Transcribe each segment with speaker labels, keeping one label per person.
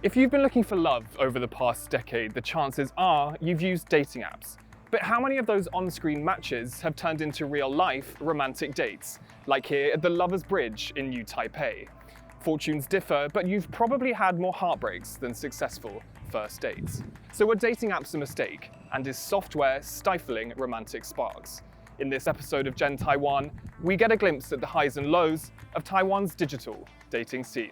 Speaker 1: If you've been looking for love over the past decade, the chances are you've used dating apps. But how many of those on-screen matches have turned into real-life romantic dates, like here at the Lovers Bridge in New Taipei? Fortunes differ, but you've probably had more heartbreaks than successful first dates. So are dating apps a mistake? And is software stifling romantic sparks? In this episode of Gen Taiwan, we get a glimpse at the highs and lows of Taiwan's digital dating scene.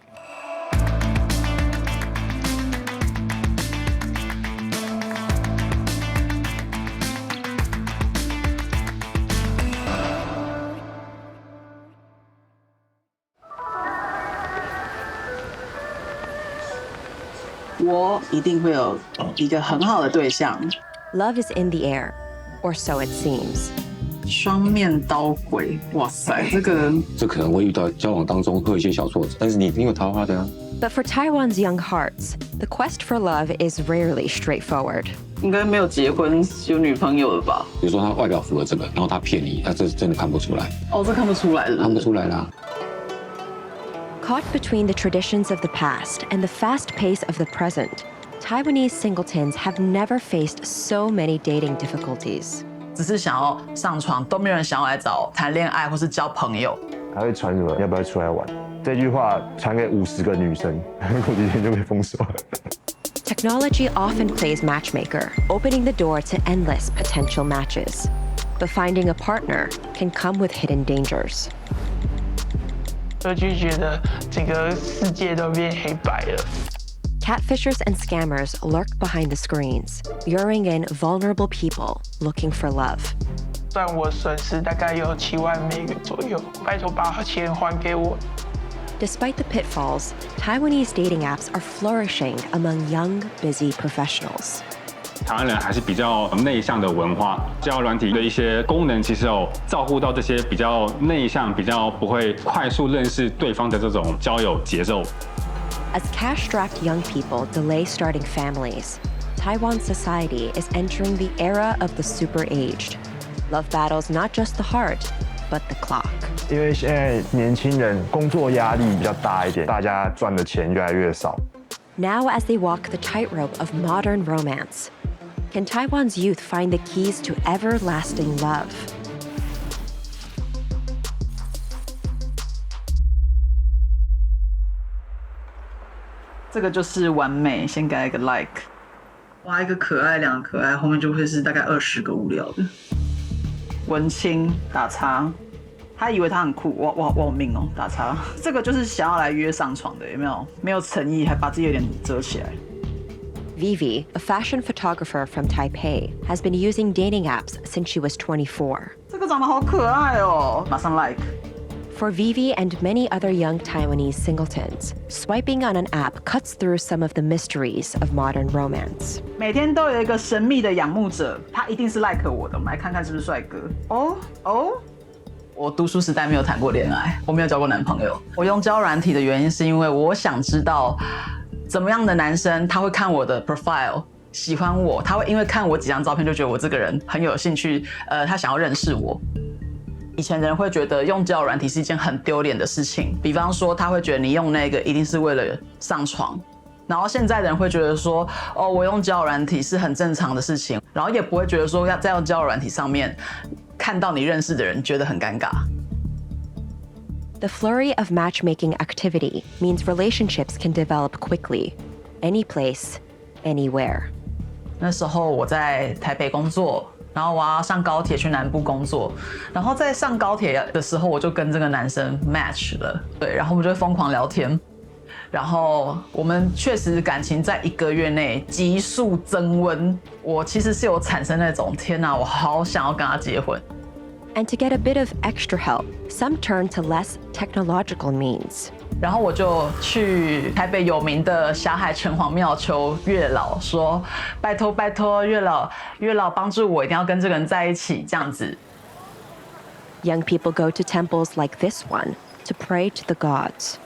Speaker 2: Love is in the air, or so it seems.
Speaker 3: 双面刀鬼，哇塞，这
Speaker 4: 可能会遇到交往当中会有一些小挫折，但是你有桃花的啊。
Speaker 2: But for Taiwan's young hearts, the quest for love is rarely straightforward.
Speaker 3: 应该没有结婚有女朋友了吧？
Speaker 4: 比如说他外表符合这个，然后他骗你，这真的看不出来。
Speaker 3: 哦，这看不出来的。
Speaker 4: 看不出来啦。
Speaker 2: Caught between the traditions of the past and the fast pace of the present, Taiwanese singletons have never faced so many dating difficulties.
Speaker 3: 只是想要上床，都没有人想要来找谈恋爱或是交朋友。
Speaker 5: 还会传什么要不要出来玩？这句话传给50个女生，过几天就被封锁了。
Speaker 2: Technology often plays matchmaker, opening the door to endless potential matches. But finding a partner can come with hidden dangers.
Speaker 6: 我就觉得整个世界都变黑白了。
Speaker 2: Catfishers and scammers lurk behind the screens, luring in vulnerable people looking for love.
Speaker 6: 算我损失大概有7万美元左右，拜托把钱还给我。
Speaker 2: Despite the pitfalls, Taiwanese dating apps are flourishing among young, busy professionals.
Speaker 7: 台湾人还是比较内向的文化，交友软体的一些功能其实有照顾到这些比较内向、比较不会快速认识对方的这种交友节奏。
Speaker 2: As cash-strapped young people delay starting families, Taiwan society is entering the era of the super-aged. Love battles not just the heart, but the clock.
Speaker 5: 因为现在年轻人工作压力比较大一点，大家赚的钱越来越少。
Speaker 2: Now as they walk the tightrope of modern romance, can Taiwan's youth find the keys to everlasting love?
Speaker 3: 这个就是完美，先给一个 like， 哇，一个可爱，两个可爱，后面就会是大概20个无聊的。文青打叉，他以为他很酷，我好命哦，打叉。这个就是想要来约上床的，有没有？没有诚意，还把自己有点遮起来。
Speaker 2: Vivi, a fashion photographer from Taipei, has been using dating apps since she was 24.
Speaker 3: 这个长得好可爱哦，马上 like。For
Speaker 2: Vivi and many other young Taiwanese singletons, swiping on an app cuts through some of the mysteries of modern romance.
Speaker 3: 每天都有一个神秘的仰慕者，他一定是 like 我的。我们来看看是不是帅哥。哦，我读书时代没有谈过恋爱，我没有交过男朋友。我用交友软体的原因是因为我想知道怎么样的男生他会看我的 profile， 喜欢我，他会因为看我几张照片就觉得我这个人很有兴趣，他想要认识我。以前人会觉得用交友软体是一件很丢脸的事情，比方说他会觉得你用那个一定是为了上床，然后现在人会觉得说，哦，我用交友软体是很正常的事情，然后也不会觉得说要在用交友软体上面看到你认识的人觉得很尴尬。
Speaker 2: The flurry of matchmaking activity means relationships can develop quickly, any place, anywhere.
Speaker 3: 那时候我在台北工作。然后我要上高铁去南部工作，然后在上高铁的时候，我就跟这个男生 match 了，对，然后我们就会疯狂聊天，然后我们确实感情在1个月内急速增温。我其实是有产生那种天哪，我好想要跟他结婚。
Speaker 2: And to get a bit of extra help, some turn to less technological means.
Speaker 3: 然后我就去台北有名的霞海城隍庙求月老，说拜托月老帮助我，一定要跟这个人在一起，这样子。
Speaker 2: Young people go to temples like this one to pray to the gods.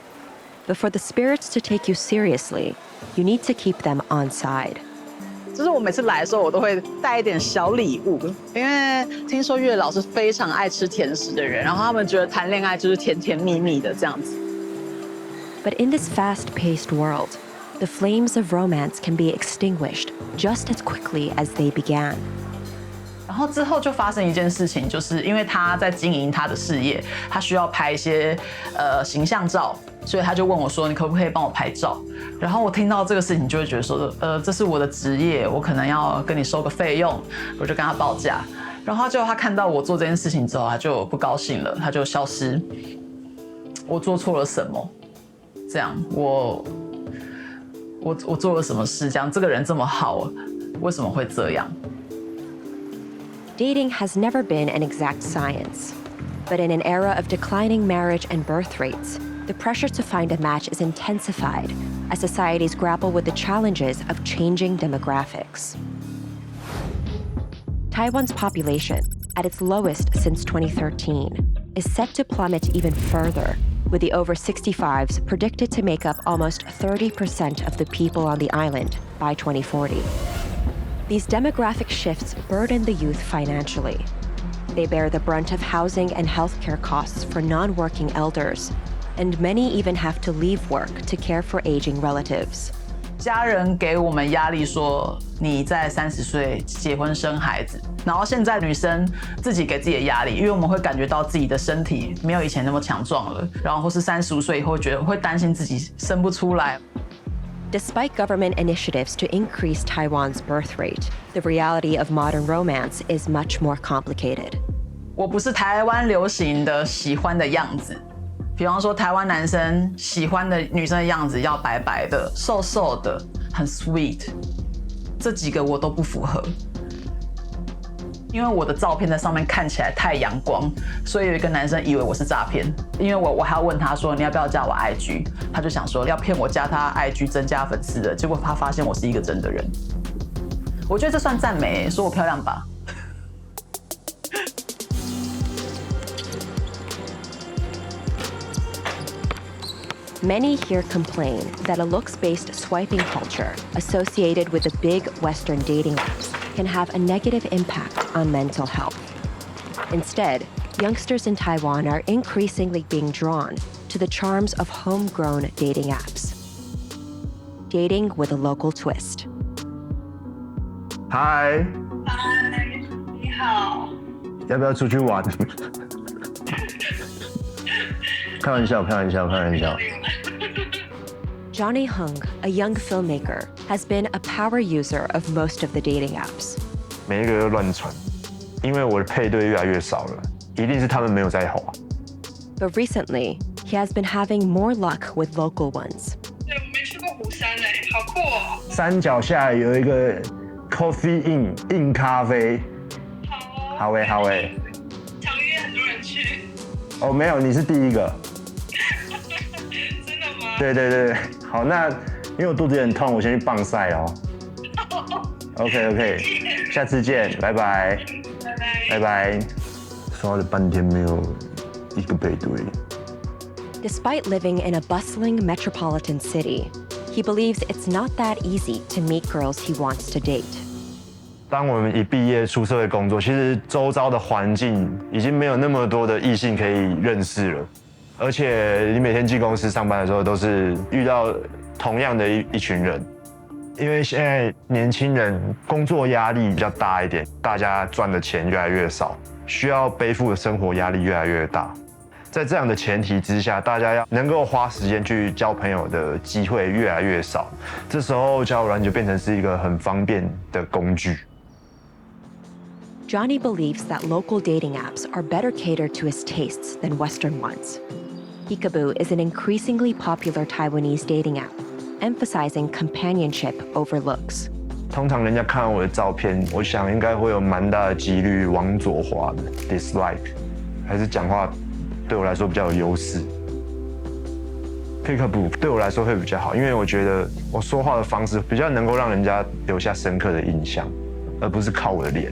Speaker 2: But for the spirits to take you seriously, you need to keep them on side.
Speaker 3: 就是我每次来的时候，我都会带一点小礼物，因为听说月老是非常爱吃甜食的人，然后他们觉得谈恋爱就是甜甜蜜蜜的这样子。
Speaker 2: But in this fast-paced world, the flames of romance can be extinguished just as quickly as they began.
Speaker 3: 然后之后就发生一件事情，就是因为他在经营他的事业，他需要拍一些形象照，所以他就问我说：“你可不可以帮我拍照？”然后我听到这个事情，就会觉得说：“这是我的职业，我可能要跟你收个费用。”我就跟他报价。然后他看到我做这件事情之后，他就不高兴了，他就消失。我做错了什么？这样我做了什么事？这样这个人这么好，为什么会这样？
Speaker 2: Dating has never been an exact science. But in an era of declining marriage and birth rates, the pressure to find a match is intensified as societies grapple with the challenges of changing demographics. Taiwan's population, at its lowest since 2013, is set to plummet even further, with the over 65s predicted to make up almost 30% of the people on the island by 2040. These demographic shifts burden the youth financially. They bear the brunt of housing and healthcare costs for non-working elders, and many even have to leave work to care for aging relatives.
Speaker 3: 家人给我们压力说你在30岁结婚生孩子，然后现在女生自己给自己的压力，因为我们会感觉到自己的身体没有以前那么强壮了，然后或是35岁以后觉得会担心自己生不出来。
Speaker 2: Despite government initiatives to increase Taiwan's birth rate, the reality of modern romance is much more complicated.
Speaker 3: 我不是台湾流行的喜欢的样子，比方说台湾男生喜欢的女生的样子要白白的、瘦瘦的、很 sweet， 这几个我都不符合。因为我的照片在上面看起来太阳光，所以有一个男生以为我是诈骗。因为我还要问他说你要不要加我 IG， 他就想说要骗我加他 IG 增加粉丝的，结果他发现我是一个真的人。我觉得这算赞美，说我漂亮吧。
Speaker 2: Many here complain that a looks-based swiping culture associated with the big Western dating apps can have a negative impact on mental health. Instead, youngsters in Taiwan are increasingly being drawn to the charms of homegrown dating apps. Dating with a local twist.
Speaker 5: Hi，
Speaker 8: 嗨，你好。
Speaker 5: 要不要出去玩？开玩笑，开玩笑，开玩笑。
Speaker 2: Johnny Hung, a young filmmaker, has been a power user of most of the dating apps.
Speaker 5: 每一个都乱传，因为我的配对越来越少了，一定是他们没有在滑。
Speaker 2: But recently, he has been having more luck with local ones.
Speaker 8: 对，我没去过虎山哎，好酷哦。
Speaker 5: 山脚下有一个 Coffee Inn 印咖啡。
Speaker 8: 好哦。
Speaker 5: 好诶，好诶。
Speaker 8: 常约很多人去。
Speaker 5: 哦，没有，你是第一个。
Speaker 8: 真的吗？
Speaker 5: 对对对，好，那因为我肚子很痛，我先去棒赛哦。OK， 下次见，拜拜。
Speaker 8: 拜拜。
Speaker 5: 拜拜。刷了半天没有一个配对。
Speaker 2: Despite living in a bustling metropolitan city, he believes it's not that easy to meet girls he wants to date.
Speaker 5: 当我们一毕业出社会工作，其实周遭的环境已经没有那么多的异性可以认识了，而且你每天进公司上班的时候，都是遇到同样的一群人。因为现在年轻人工作压力比较大一点，大家赚的钱越来越少，需要背负的生活压力越来越大。在这样的前提之下，大家要能够花时间去交朋友的机会越来越少，这时候交友软件就变成是一个很方便的工具。
Speaker 2: Johnny believes that local dating apps are better catered to his tastes than Western ones. Peekaboo is an increasingly popular Taiwanese dating app, emphasizing companionship over looks.
Speaker 5: 通常人家看我的照片，我想应该会有蛮大的几率往左滑的 dislike， 还是讲话对我来说比较有优势。Peekaboo 对我来说会比较好，因为我觉得我说话的方式比较能够让人家留下深刻的印象，而不是靠我的脸。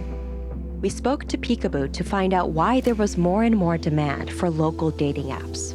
Speaker 2: We spoke to Peekaboo to find out why there was more and more demand for local dating apps.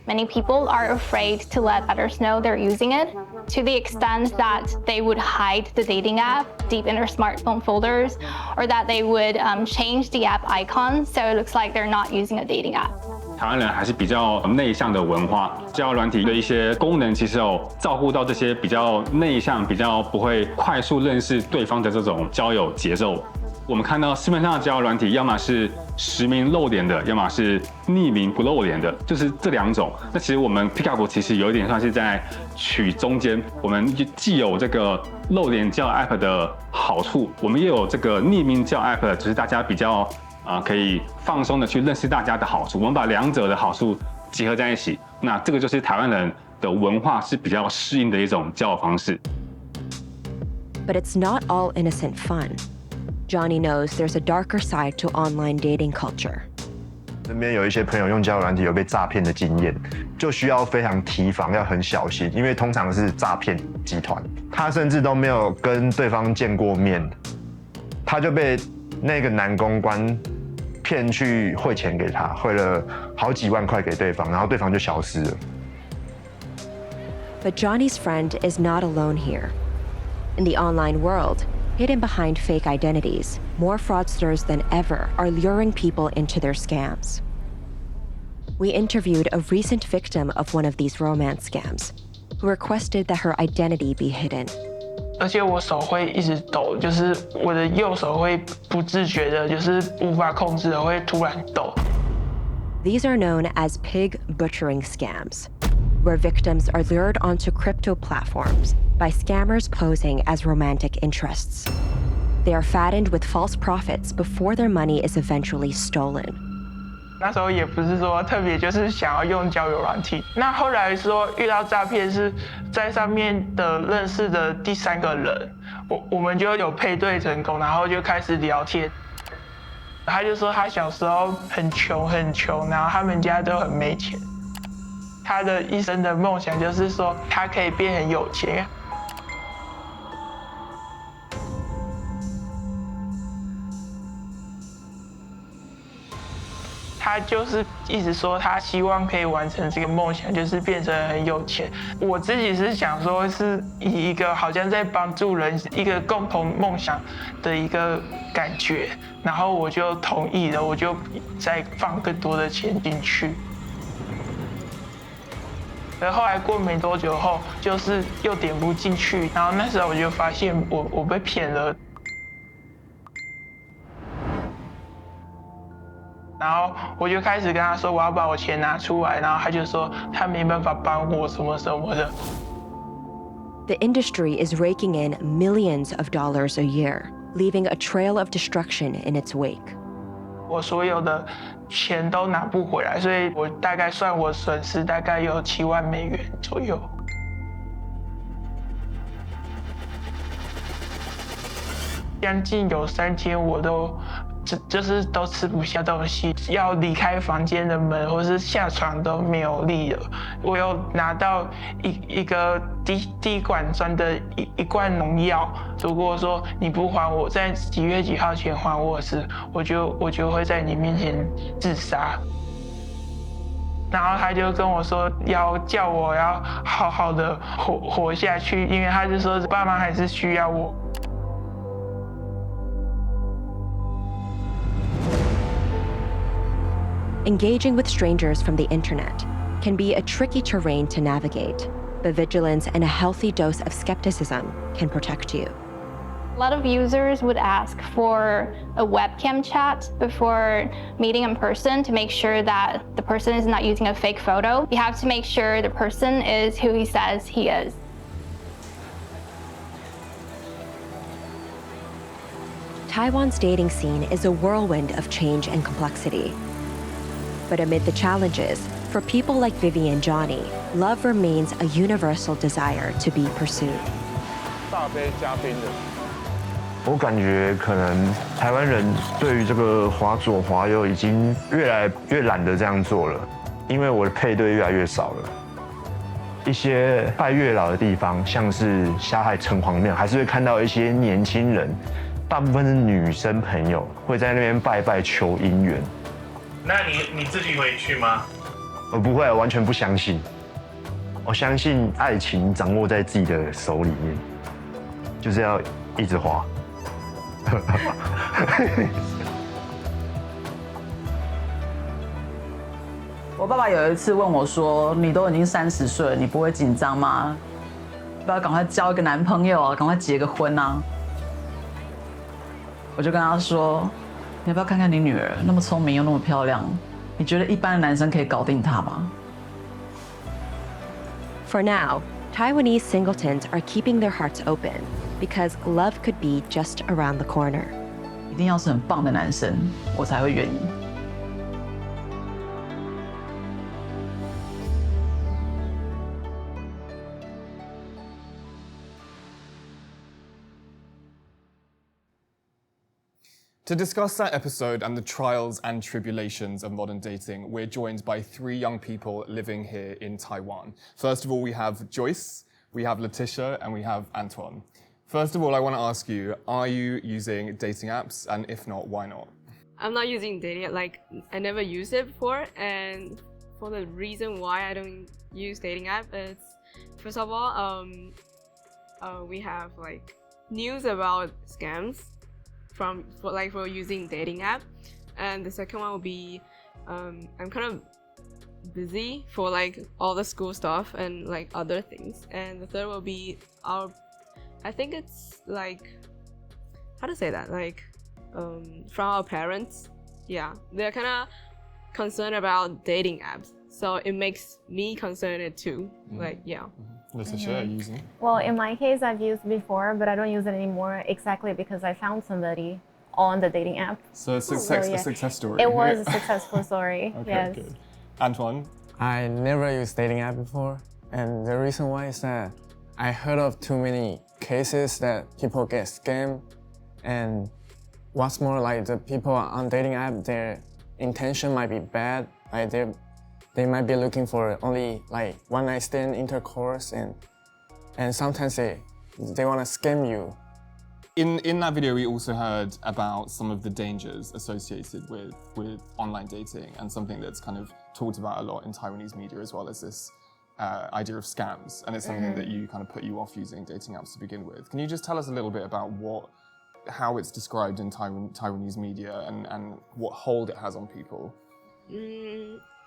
Speaker 9: Many people are afraid to let others know they're using it, to the extent that they would hide the dating app deep in their smartphone folders, or that they would change the app icon so it looks like they're not using a dating app.
Speaker 7: 台湾人还是比较内向的文化，交友软体的一些功能其实有照顾到这些比较内向、比较不会快速认识对方的这种交友节奏。我们看到市面上的交友软体，要么是实名露脸的，要么是匿名不露脸的，就是这2种。那其实我们 Pickup 其实有一点算是在取中间，我们既有这个露脸交友 App 的好处，我们也有这个匿名交友 App， 就是大家比较可以放松的去认识大家的好处。我们把2者的好处结合在一起，那这个就是台湾人的文化是比较适应的一种交友方式。
Speaker 2: But it's not all innocent fun. Johnny knows there's a darker side to online dating culture.
Speaker 5: 身边有一些朋友用交友软体有被诈骗的经验，就需要非常提防，要很小心，因为通常是诈骗集团，他甚至都没有跟对方见过面，他就被那个男公关骗去汇钱给他，汇了好几万块给对方，然后对方就消失了。
Speaker 2: But Johnny's friend is not alone here. In the online world, hidden behind fake identities, more fraudsters than ever are luring people into their scams. We interviewed a recent victim of one of these romance scams, who requested that her identity be hidden.
Speaker 6: 而且我手会一直抖，就是我的右手会不自觉的，就是无法控制的会突然抖。
Speaker 2: These are known as pig butchering scams, where victims are lured onto crypto platforms by scammers posing as romantic interests. They are fattened with false profits before their money is eventually stolen.
Speaker 6: 那时候也不是说特别就是想要用交友软体，那后来说遇到诈骗是在上面的认识的第3个人，我们就有配对成功，然后就开始聊天。他就说他小时候很穷，然后他们家都很没钱。他的一生的梦想就是说他可以变很有钱。他就是一直说他希望可以完成这个梦想，就是变成很有钱。我自己是想说，是以一个好像在帮助人一个共同梦想的一个感觉，然后我就同意了，我就再放更多的钱进去。而后来过没多久后，就是又点不进去，然后那时候我就发现我被骗了。然后我就开始跟他说我要把我钱拿出来，然后他就说他没办法帮我什么什么的。
Speaker 2: The industry is raking in millions of dollars a year, leaving a trail of destruction in its wake.
Speaker 6: 我所有的钱都拿不回来，所以我大概算我损失大概有7万美元左右。将近有3天我就是都吃不下东西，要离开房间的门或是下床都没有力了。我有拿到一个滴管装的一罐农药，如果说你不还我，在几月几号前还我时，我就会在你面前自杀。然后他就跟我说要叫我要好好的活下去，因为他就说爸妈还是需要我。
Speaker 2: Engaging with strangers from the internet can be a tricky terrain to navigate, but vigilance and a healthy dose of skepticism can protect you.
Speaker 9: A lot of users would ask for a webcam chat before meeting in person to make sure that the person is not using a fake photo. You have to make sure the person is who he says he is.
Speaker 2: Taiwan's dating scene is a whirlwind of change and complexity. But amid the challenges, for people like Vivi and Johnny, love remains a universal desire to be pursued.
Speaker 1: 大杯加冰的。
Speaker 5: 我感觉可能台湾人对于这个滑左滑右已经越来越懒得这样做了，因为我的配对越来越少了。一些拜月老的地方，像是霞海城隍庙，还是会看到一些年轻人，大部分是女生朋友会在那边拜拜求姻缘。
Speaker 10: 那你自己会去吗？
Speaker 5: 我不会，我完全不相信。我相信爱情掌握在自己的手里面，就是要一直滑。
Speaker 3: 我爸爸有一次问我说：“你都已经30岁了，你不会紧张吗？不要赶快交一个男朋友啊，赶快结个婚啊！”我就跟他说：“你要不要看看你女儿，那么聪明又那么漂亮，你觉得一般的男生可以搞定她吗？”
Speaker 2: For now, Taiwanese singletons are keeping their hearts open because love could be just around the corner.
Speaker 3: 一定要是很棒的男生，我才会愿意。
Speaker 1: To discuss that episode and the trials and tribulations of modern dating, we're joined by 3 young people living here in Taiwan. First of all, we have Joyce, we have Letitia, and we have Antoine. First of all, I want to ask you, are you using dating apps? And if not, why not?
Speaker 11: I'm not using dating, like I never used it before, and for the reason why I don't use dating app is, first of all, we have like news about scams for using dating app, and the second one will be I'm kind of busy for like all the school stuff and like other things, and the third will be I think it's like, how to say that, like from our parents, yeah, they're kind of concerned about dating apps, so it makes me concerned too. Like, yeah.
Speaker 1: Letitia, are you using it?
Speaker 12: Well, in my case, I've used before, but I don't use it anymore exactly because I found somebody on the dating app.
Speaker 1: So a success story.
Speaker 12: It was a successful story.
Speaker 1: Okay,
Speaker 12: yes.
Speaker 1: good. Antoine?
Speaker 13: I never used dating app before, and the reason why is that I heard of too many cases that people get scammed, and what's more, like the people on dating app, their intention might be bad. Like they might be looking for only like one night stand intercourse, and sometimes they want to scam you.
Speaker 1: In that video, we also heard about some of the dangers associated with online dating, and something that's kind of talked about a lot in Taiwanese media as well as this idea of scams, and it's something that you kind of put you off using dating apps to begin with. Can you just tell us a little bit about how it's described in Taiwanese media and what hold it has on people?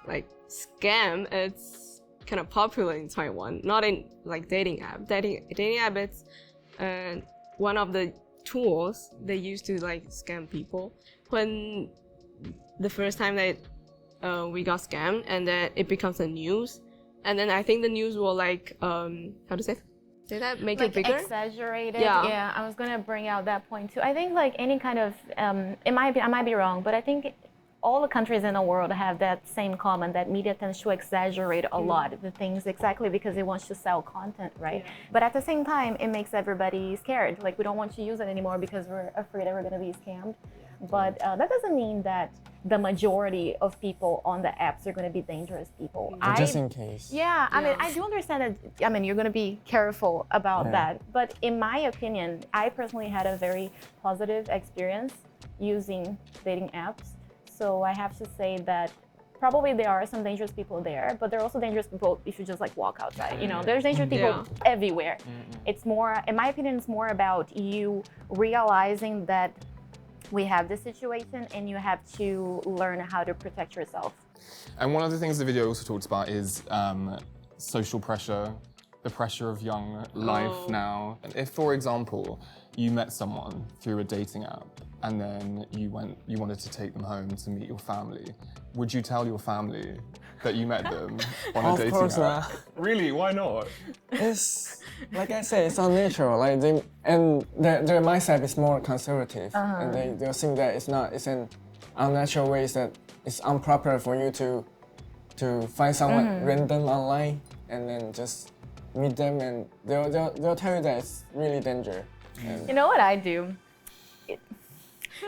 Speaker 11: Like scam, it's kind of popular in Taiwan, not in like dating app. Dating app, it's one of the tools they use to like scam people. When the first time that we got scammed, and then it becomes a news, and then I think the news will like how to say that, make
Speaker 12: like
Speaker 11: it bigger,
Speaker 12: exaggerated.
Speaker 11: Yeah,
Speaker 12: I was gonna bring out that point too. I think like any kind of I might be wrong, but I think all the countries in the world have that same common, that media tends to exaggerate a lot of the things exactly because it wants to sell content, right? Yeah. But at the same time, it makes everybody scared. Like, we don't want to use it anymore because we're afraid that we're going to be scammed. But that doesn't mean that the majority of people on the apps are going to be dangerous people.
Speaker 13: Just in case.
Speaker 12: Yeah, I mean, I do understand that, I mean, you're going to be careful about that. But in my opinion, I personally had a very positive experience using dating apps. So I have to say that probably there are some dangerous people there, but there are also dangerous people if you just like walk outside. You know, there's dangerous people everywhere. It's more, in my opinion, it's more about you realizing that we have this situation and you have to learn how to protect yourself.
Speaker 1: And one of the things the video also talks about is social pressure, the pressure of young life now. If, for example, you met someone through a dating app and then you wanted to take them home to meet your family, would you tell your family that you met them on a dating app? Of course not. Really? Why not?
Speaker 13: It's, like I said, it's unnatural. Like their mindset is more conservative, and they'll think that it's an unnatural way, that it's improper for you to find someone random online and then just meet them, and they'll tell you that it's really dangerous.
Speaker 12: You know what I do?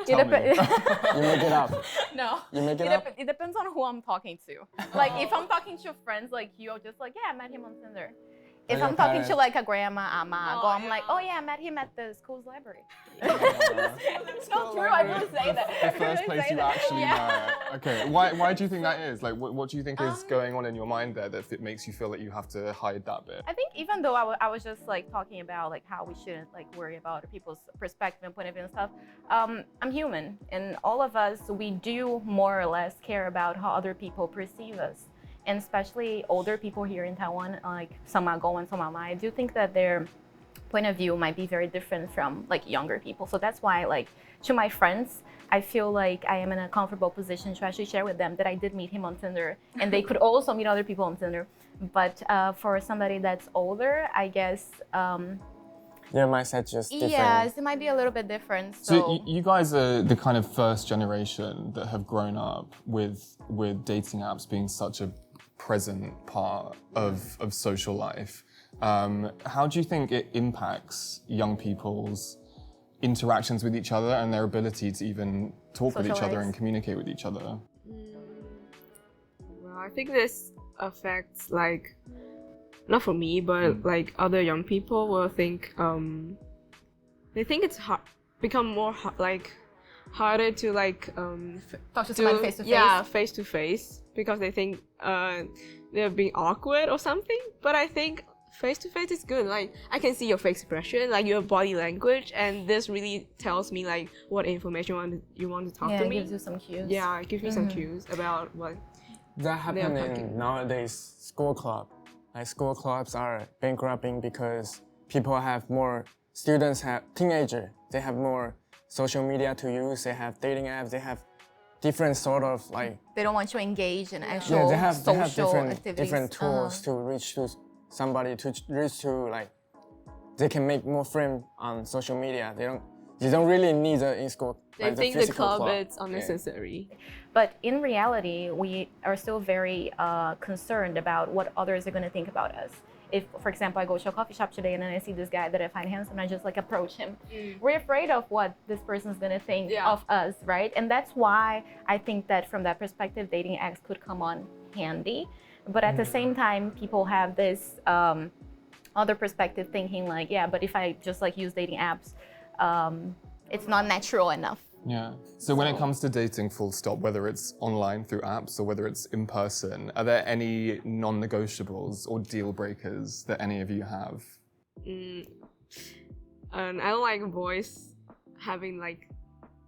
Speaker 13: You make it up.
Speaker 12: No.
Speaker 13: You make it up?
Speaker 12: It depends on who I'm talking to. Like, if I'm talking to friends like you, I'll just like, yeah, I met him on Tinder. If I'm talking to like a grandma, I'm like, oh yeah, I met him at the school's library. It's so true, I really say that.
Speaker 1: The first place you actually met. Okay, why do you think that is? Like, what do you think is going on in your mind there that it makes you feel that you have to hide that bit?
Speaker 12: I think even though I was just like talking about like how we shouldn't like worry about people's perspective and point of view and stuff, I'm human, and all of us, we do more or less care about how other people perceive us. and especially older people here in Taiwan, like some are going, some are not. I do think that their point of view might be very different from like younger people. So that's why, like, to my friends, I feel like I am in a comfortable position to actually share with them that I did meet him on Tinder, and they could also meet other people on Tinder. But for somebody that's older, I guess.
Speaker 13: Your mindset just different.
Speaker 12: Yes, it might be a little bit different.
Speaker 1: So you guys are the kind of first generation that have grown up with dating apps being such a present part of social life. How do you think it impacts young people's interactions with each other and their ability to even talk with each other and communicate with each other?
Speaker 11: Well, I think this affects, like, not for me, but like other young people will think they think it's become more harder to like
Speaker 12: talk to somebody face to face.
Speaker 11: Yeah, face to face, because they think they're being awkward or something. But I think face to face is good. Like, I can see your face expression, like your body language, and this really tells me like what information you want to talk to me.
Speaker 12: Yeah, it gives you some cues.
Speaker 11: Yeah, it gives me some cues about what
Speaker 13: that happens in nowadays school club. Like, school clubs are bankrupting because people have more, students have, teenagers, they have more social media to use, they have dating apps, they have different sort of like...
Speaker 12: They don't want to engage in actual
Speaker 13: they have
Speaker 12: activities.
Speaker 13: different tools to reach to somebody, to reach to like, they can make more friends on social media. They don't really need it in school.
Speaker 11: They think the club is unnecessary.
Speaker 12: Yeah. But in reality, we are still very concerned about what others are going to think about us. If, for example, I go to a coffee shop today and then I see this guy that I find handsome, I just like approach him. We're afraid of what this person's going to think of us, right? And that's why I think that from that perspective, dating apps could come on handy. But at the same time, people have this other perspective thinking like, yeah, but if I just like use dating apps, it's not natural enough.
Speaker 1: Yeah. So when it comes to dating full stop, whether it's online through apps or whether it's in person, are there any non-negotiables or deal breakers that any of you have?
Speaker 11: I don't like boys having like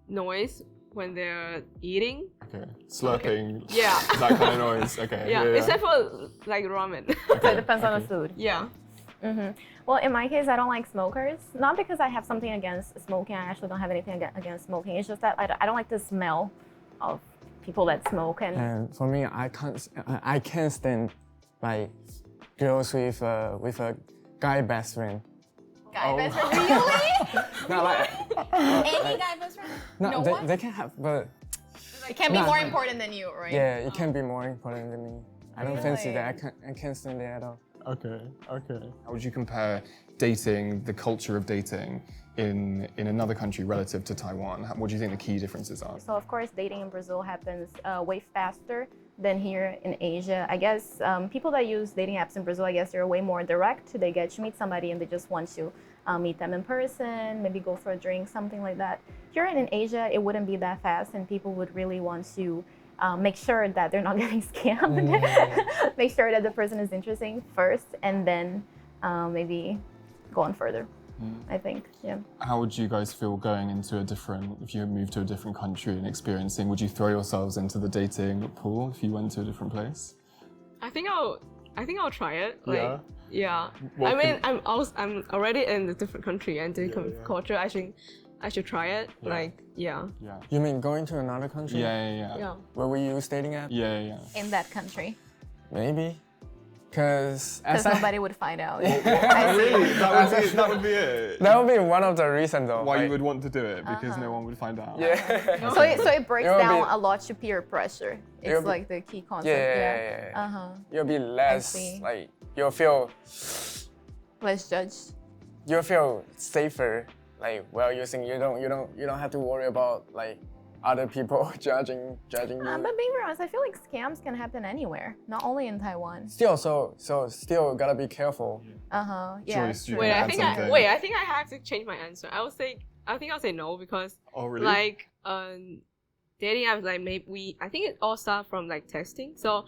Speaker 11: noise when they're eating.
Speaker 1: Okay. Slurping.
Speaker 11: Okay. Yeah.
Speaker 1: That kind of noise. Okay.
Speaker 11: Yeah. Except for like ramen.
Speaker 12: So it depends on the food.
Speaker 11: Yeah.
Speaker 12: Well, in my case, I don't like smokers. Not because I have something against smoking. I actually don't have anything against smoking. It's just that I don't like the smell of people that smoke.
Speaker 13: And for me, I can't stand like girls with a guy best friend.
Speaker 12: Guy best friend? Really?
Speaker 13: No, like
Speaker 12: any guy best friend?
Speaker 13: No, they can have, but
Speaker 12: it can be more important than you, right?
Speaker 13: Yeah, it can be more important than me. I don't fancy that. I can't stand that at all.
Speaker 1: Okay. How would you compare dating, the culture of dating in another country relative to Taiwan? What do you think the key differences are?
Speaker 12: So of course, dating in Brazil happens way faster than here in Asia. I guess people that use dating apps in Brazil, I guess they're way more direct. They get to meet somebody and they just want to meet them in person, maybe go for a drink, something like that. Here in Asia, it wouldn't be that fast, and people would really want to make sure that they're not getting scammed. Make sure that the person is interesting first, and then maybe go on further. I think, yeah.
Speaker 1: How would you guys feel going into if you moved to a different country and experiencing, would you throw yourselves into the dating pool if you went to a different place?
Speaker 11: I think I'll try it. Like, yeah.
Speaker 1: What
Speaker 11: I'm already in a different country and different culture. I should try it.
Speaker 1: Yeah.
Speaker 11: Like, yeah.
Speaker 13: You mean going to another country?
Speaker 11: Yeah.
Speaker 13: Where we use dating app?
Speaker 1: Yeah.
Speaker 12: In that country.
Speaker 13: Maybe. Because
Speaker 12: nobody would find out.
Speaker 1: Really? That would be it?
Speaker 13: That would be one of the reasons though.
Speaker 1: Why you would want to do it, because no one would find out.
Speaker 13: Yeah.
Speaker 12: So it breaks down a lot to peer pressure. It's like the key concept.
Speaker 13: Yeah. You'll be less, like, you'll feel...
Speaker 12: less judged.
Speaker 13: You'll feel safer, like, while using, you don't have to worry about, like, other people judging you.
Speaker 12: But being honest, I feel like scams can happen anywhere, not only in Taiwan.
Speaker 13: Still, so still gotta be careful.
Speaker 12: Yeah.
Speaker 11: Wait, I think I have to change my answer. I think I'll say no, because like dating apps, like I think it all starts from like texting. So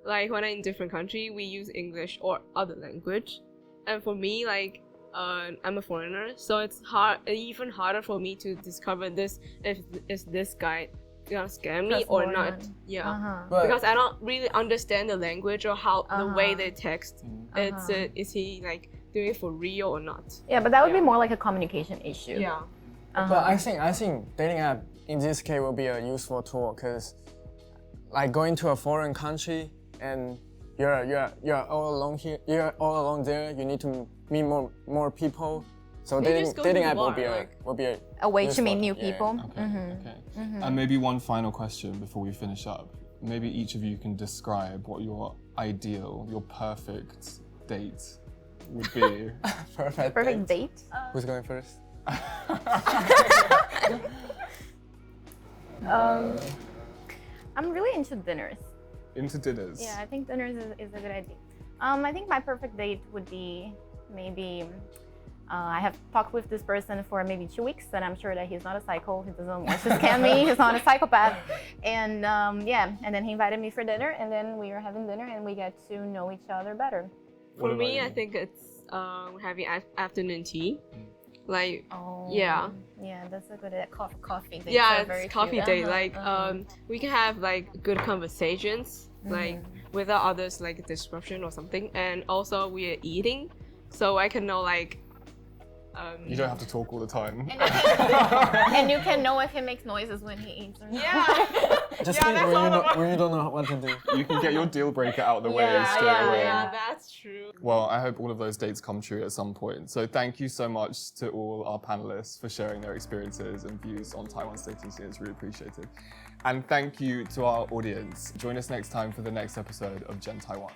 Speaker 11: like when I'm in different country, we use English or other language, and for me, like I'm a foreigner, so it's even harder for me to discover this if this guy gonna scam me
Speaker 12: Trust
Speaker 11: or
Speaker 12: more
Speaker 11: not.
Speaker 12: on-
Speaker 11: Yeah,
Speaker 12: Uh-huh.
Speaker 11: because I don't really understand the language or how the way
Speaker 12: Uh-huh.
Speaker 11: they text.
Speaker 12: Uh-huh.
Speaker 11: Is he like doing it for real or not?
Speaker 12: Yeah, but that would be more like a communication issue.
Speaker 11: Yeah.
Speaker 13: But I think dating app in this case will be a useful tool because, like going to a foreign country and you're all alone here, you're all alone there. You need to meet more people. So
Speaker 11: Maybe just go to
Speaker 13: dating
Speaker 11: the
Speaker 13: app will
Speaker 11: bar,
Speaker 13: be
Speaker 12: A way to
Speaker 13: useful.
Speaker 12: meet new
Speaker 13: Yeah.
Speaker 12: people.
Speaker 1: Okay,
Speaker 12: Mhm.
Speaker 1: okay.
Speaker 12: Mhm.
Speaker 1: And maybe one final question before we finish up. Maybe each of you can describe what your ideal, your perfect date would be.
Speaker 12: Perfect date?
Speaker 13: Who's going first?
Speaker 12: I'm really into dinners.
Speaker 1: Into dinners.
Speaker 12: Yeah, I think dinners is a good idea. I think my perfect date would be maybe I have talked with this person for maybe 2 weeks, and I'm sure that he's not a psycho. He doesn't want to scam me. He's not a psychopath. And yeah, and then he invited me for dinner, and then we were having dinner, and we get to know each other better.
Speaker 11: For me, I think it's having afternoon tea. Like, yeah.
Speaker 12: Yeah, that's a good coffee date.
Speaker 11: Yeah,
Speaker 12: so very
Speaker 11: it's coffee
Speaker 12: cute.
Speaker 11: date.
Speaker 12: Uh-huh,
Speaker 11: Like, we can have like good conversations, like without others like disruption or something. And also we are eating, so I can know like.
Speaker 1: You don't have to talk all the time.
Speaker 12: And you can know if he makes noises when he eats or not.
Speaker 11: Yeah.
Speaker 13: Just
Speaker 11: Yeah,
Speaker 13: eat
Speaker 11: that's
Speaker 13: when you don't know what to do.
Speaker 1: You can get your deal breaker out of the way straight away.
Speaker 11: Yeah, that's true.
Speaker 1: Well, I hope all of those dates come true at some point. So thank you so much to all our panelists for sharing their experiences and views on Taiwan's dating scene. It's really appreciated. And thank you to our audience. Join us next time for the next episode of Gen Taiwan.